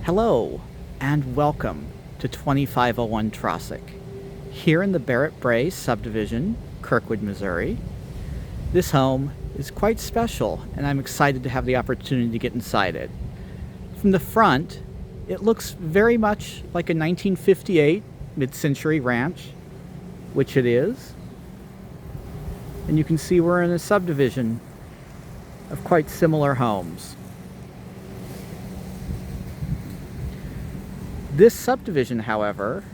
Hello, and welcome to 2501 Trossock. Here in the Barrett Bray subdivision, Kirkwood, Missouri. This home is quite special, and I'm excited to have the opportunity to get inside it. From the front, it looks very much like a 1958 mid-century ranch, which it is. And you can see we're in a subdivision of quite similar homes. This subdivision, however,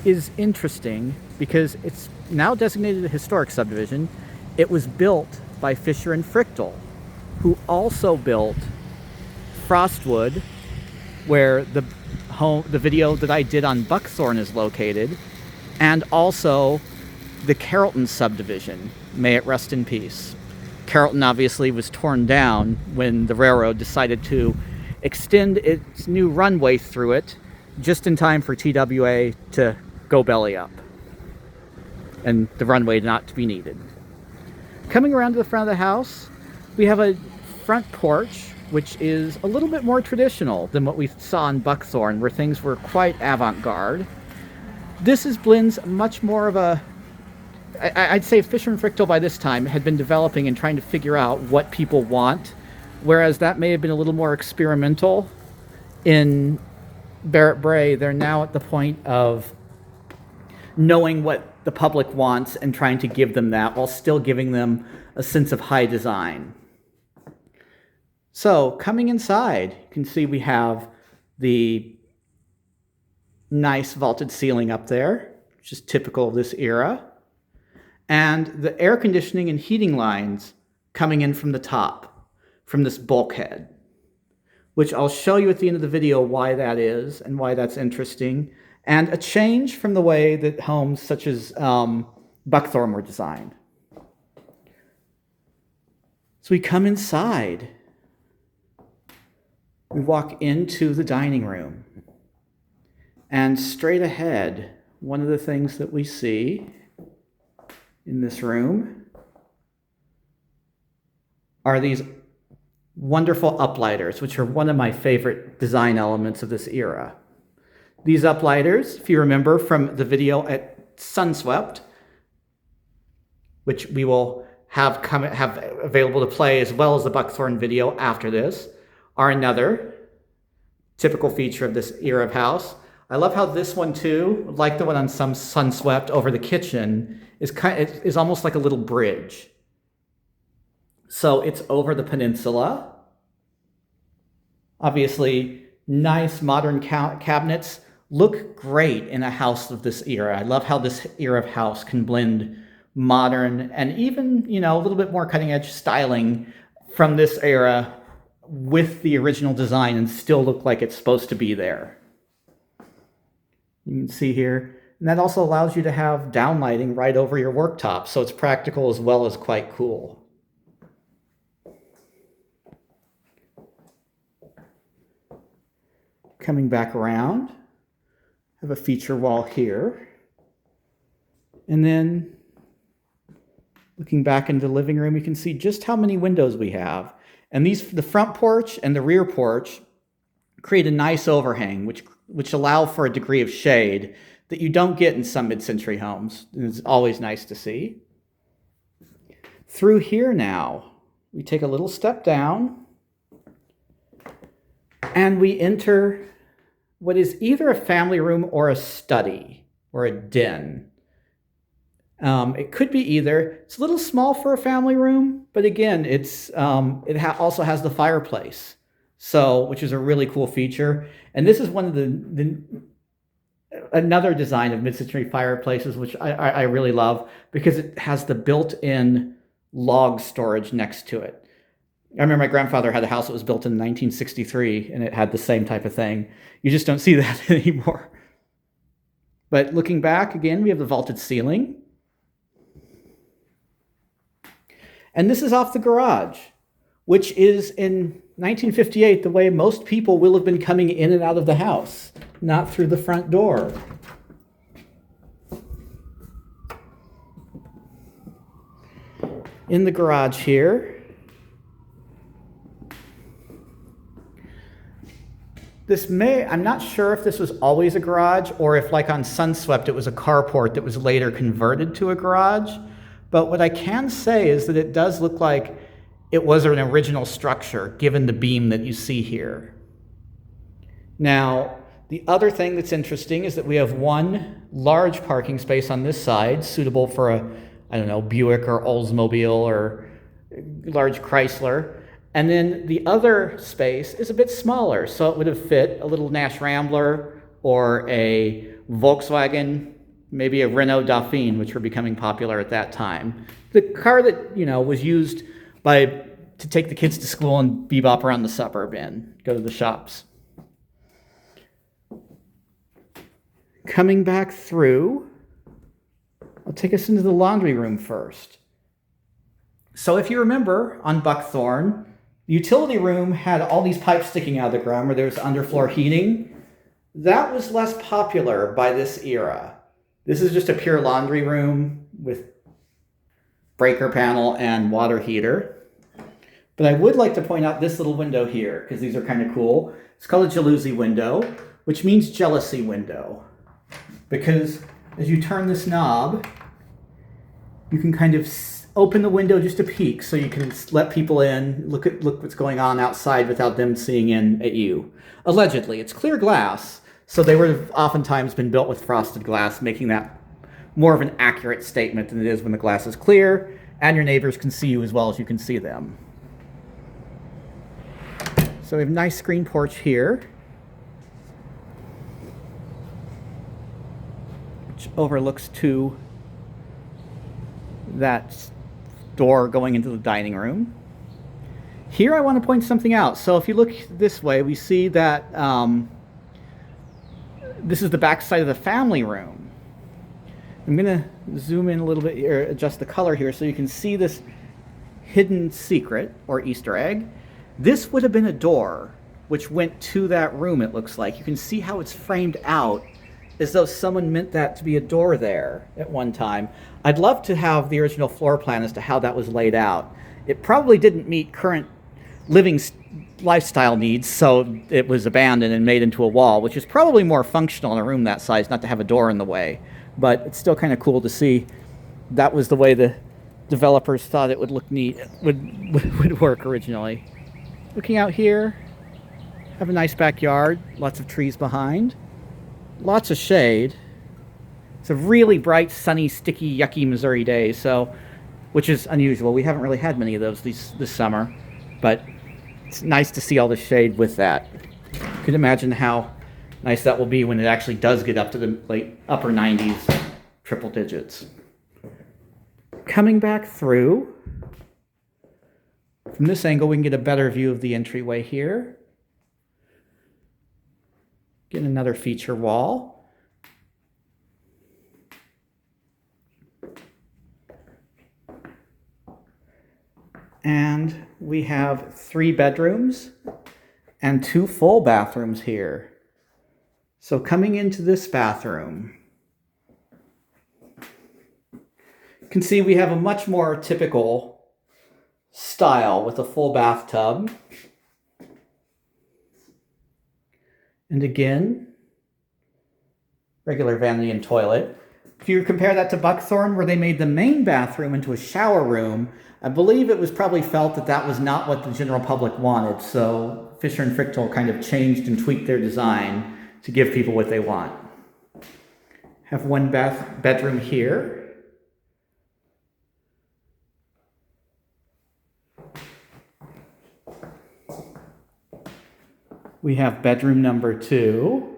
is interesting because it's now designated a historic subdivision. It was built by Fisher and Frichtel, who also built Frostwood, where the video that I did on Buckthorn is located, and also the Carrollton subdivision. May it rest in peace. Carrollton obviously was torn down when the railroad decided to extend its new runway through it just in time for TWA to go belly up and the runway not to be needed. Coming around to the front of the house, we have a front porch which is a little bit more traditional than what we saw in Buckthorn, where things were quite avant-garde. This blends much more of a, I'd say Fisher and Frichtel by this time had been developing and trying to figure out what people want, whereas that may have been a little more experimental. In Barrett Bray, they're now at the point of knowing what the public wants and trying to give them that while still giving them a sense of high design. So, coming inside, you can see we have the nice vaulted ceiling up there, which is typical of this era, and the air conditioning and heating lines coming in from the top, from this bulkhead, which I'll show you at the end of the video why that is and why that's interesting, and a change from the way that homes such as Buckthorn were designed. So we come inside. We walk into the dining room, and straight ahead, one of the things that we see in this room are these wonderful uplighters, which are one of my favorite design elements of this era. These uplighters, if you remember from the video at Sunswept, which we will have available to play as well as the Buckthorn video after this, are another typical feature of this era of house. I love how this one too, like the one on some Sunswept over the kitchen, is almost like a little bridge. So it's over the peninsula. Obviously, nice modern cabinets look great in a house of this era. I love how this era of house can blend modern and even, a little bit more cutting edge styling from this era with the original design and still look like it's supposed to be there. You can see here, and that also allows you to have downlighting right over your worktop, so it's practical as well as quite cool. Coming back around, have a feature wall here, and then looking back into the living room, you can see just how many windows we have. And the front porch and the rear porch create a nice overhang, which allow for a degree of shade that you don't get in some mid-century homes. It's always nice to see. Through here now, we take a little step down, and we enter what is either a family room or a study or a den. It could be either. It's a little small for a family room, but again, it also has the fireplace, which is a really cool feature. And this is one of another design of mid-century fireplaces, which I really love because it has the built-in log storage next to it. I remember my grandfather had a house that was built in 1963, and it had the same type of thing. You just don't see that anymore. But looking back, again, we have the vaulted ceiling. And this is off the garage, which is in 1958 the way most people will have been coming in and out of the house, not through the front door. In the garage here, I'm not sure if this was always a garage or if like on Sunswept it was a carport that was later converted to a garage. But what I can say is that it does look like it was an original structure given the beam that you see here. Now, the other thing that's interesting is that we have one large parking space on this side suitable for a, I don't know, Buick or Oldsmobile or large Chrysler. And then the other space is a bit smaller, so it would have fit a little Nash Rambler or a Volkswagen, maybe a Renault Dauphine, which were becoming popular at that time. The car that, was used to take the kids to school and bebop around the suburb in, go to the shops. Coming back through, I'll take us into the laundry room first. So if you remember on Buckthorn, the utility room had all these pipes sticking out of the ground where there was underfloor heating. That was less popular by this era. This is just a pure laundry room with breaker panel and water heater. But I would like to point out this little window here, because these are kind of cool. It's called a jalousie window, which means jealousy window. Because as you turn this knob, you can kind of open the window just a peek so you can let people in, look what's going on outside without them seeing in at you. Allegedly, it's clear glass, so they would have oftentimes been built with frosted glass, making that more of an accurate statement than it is when the glass is clear and your neighbors can see you as well as you can see them. So we have a nice screen porch here, which overlooks to that door going into the dining room. Here I want to point something out. So if you look this way, we see that this is the back side of the family room. I'm going to zoom in a little bit or adjust the color here so you can see this hidden secret or Easter egg. This would have been a door which went to that room, it looks like. You can see how it's framed out as though someone meant that to be a door there at one time. I'd love to have the original floor plan as to how that was laid out. It probably didn't meet current living lifestyle needs, so it was abandoned and made into a wall, which is probably more functional in a room that size, not to have a door in the way. But it's still kind of cool to see that was the way the developers thought it would look neat, would work originally. Looking out here, have a nice backyard, lots of trees behind. Lots of shade. It's a really bright, sunny, sticky, yucky Missouri day, which is unusual. We haven't really had many of those this summer, but it's nice to see all the shade with that. You can imagine how nice that will be when it actually does get up to the upper 90s, triple digits. Coming back through, from this angle, we can get a better view of the entryway here. Get another feature wall. And we have 3 bedrooms and 2 full bathrooms here. So coming into this bathroom, you can see we have a much more typical style with a full bathtub. And again, regular vanity and toilet. If you compare that to Buckthorn, where they made the main bathroom into a shower room, I believe it was probably felt that that was not what the general public wanted. So Fisher and Frictal kind of changed and tweaked their design to give people what they want. Have one bedroom here. We have bedroom number 2.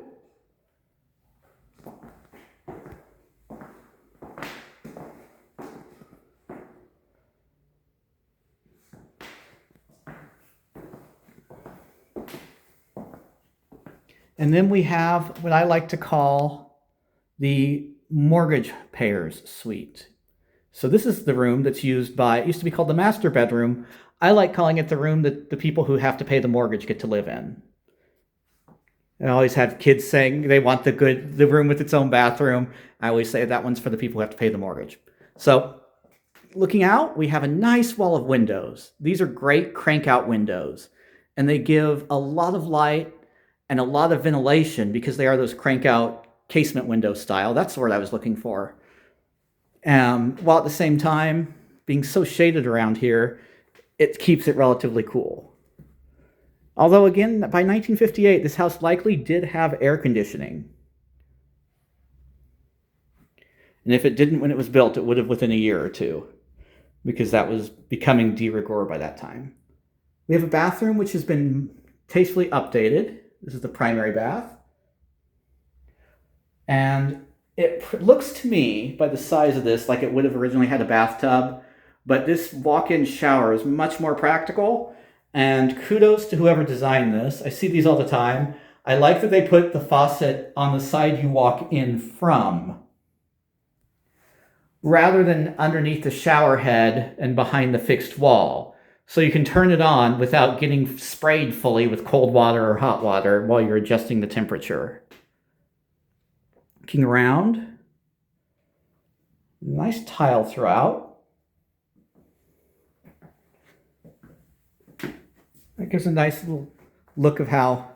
And then we have what I like to call the mortgage payers suite. So this is the room that's used by, it used to be called the master bedroom. I like calling it the room that the people who have to pay the mortgage get to live in. I always have kids saying they want the room with its own bathroom. I always say that one's for the people who have to pay the mortgage. So looking out, we have a nice wall of windows. These are great crank out windows, and they give a lot of light and a lot of ventilation because they are those crank out casement window style. That's the word I was looking for. While at the same time, being so shaded around here, it keeps it relatively cool. Although again, by 1958, this house likely did have air conditioning. And if it didn't when it was built, it would have within a year or two, because that was becoming de rigueur by that time. We have a bathroom which has been tastefully updated. This is the primary bath. And it looks to me, by the size of this, like it would have originally had a bathtub, but this walk-in shower is much more practical, and kudos to whoever designed this. I see these all the time. I like that they put the faucet on the side you walk in from, rather than underneath the shower head and behind the fixed wall. So you can turn it on without getting sprayed fully with cold water or hot water while you're adjusting the temperature. Looking around, nice tile throughout. That gives a nice little look of how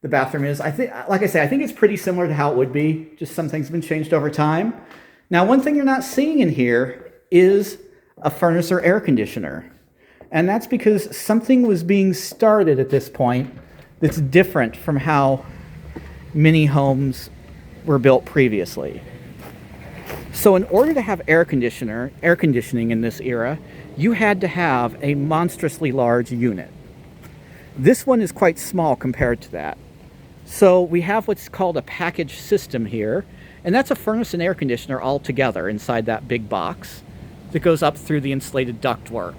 the bathroom is. I think, like I say, I think it's pretty similar to how it would be, just some things have been changed over time. Now, one thing you're not seeing in here is a furnace or air conditioner. And that's because something was being started at this point that's different from how many homes were built previously. So in order to have air conditioning in this era, you had to have a monstrously large unit. This one is quite small compared to that. So we have what's called a package system here, and that's a furnace and air conditioner all together inside that big box that goes up through the insulated ductwork.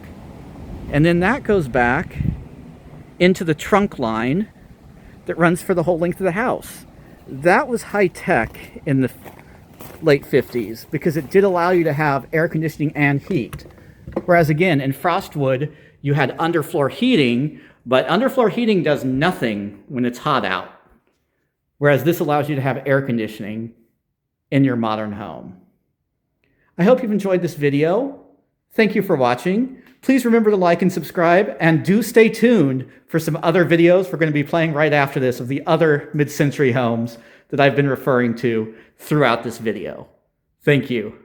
And then that goes back into the trunk line that runs for the whole length of the house. That was high tech in the late 50s because it did allow you to have air conditioning and heat. Whereas again, in Frostwood, you had underfloor heating, but underfloor heating does nothing when it's hot out. Whereas this allows you to have air conditioning in your modern home. I hope you've enjoyed this video. Thank you for watching. Please remember to like and subscribe, and do stay tuned for some other videos we're going to be playing right after this of the other mid-century homes that I've been referring to throughout this video. Thank you.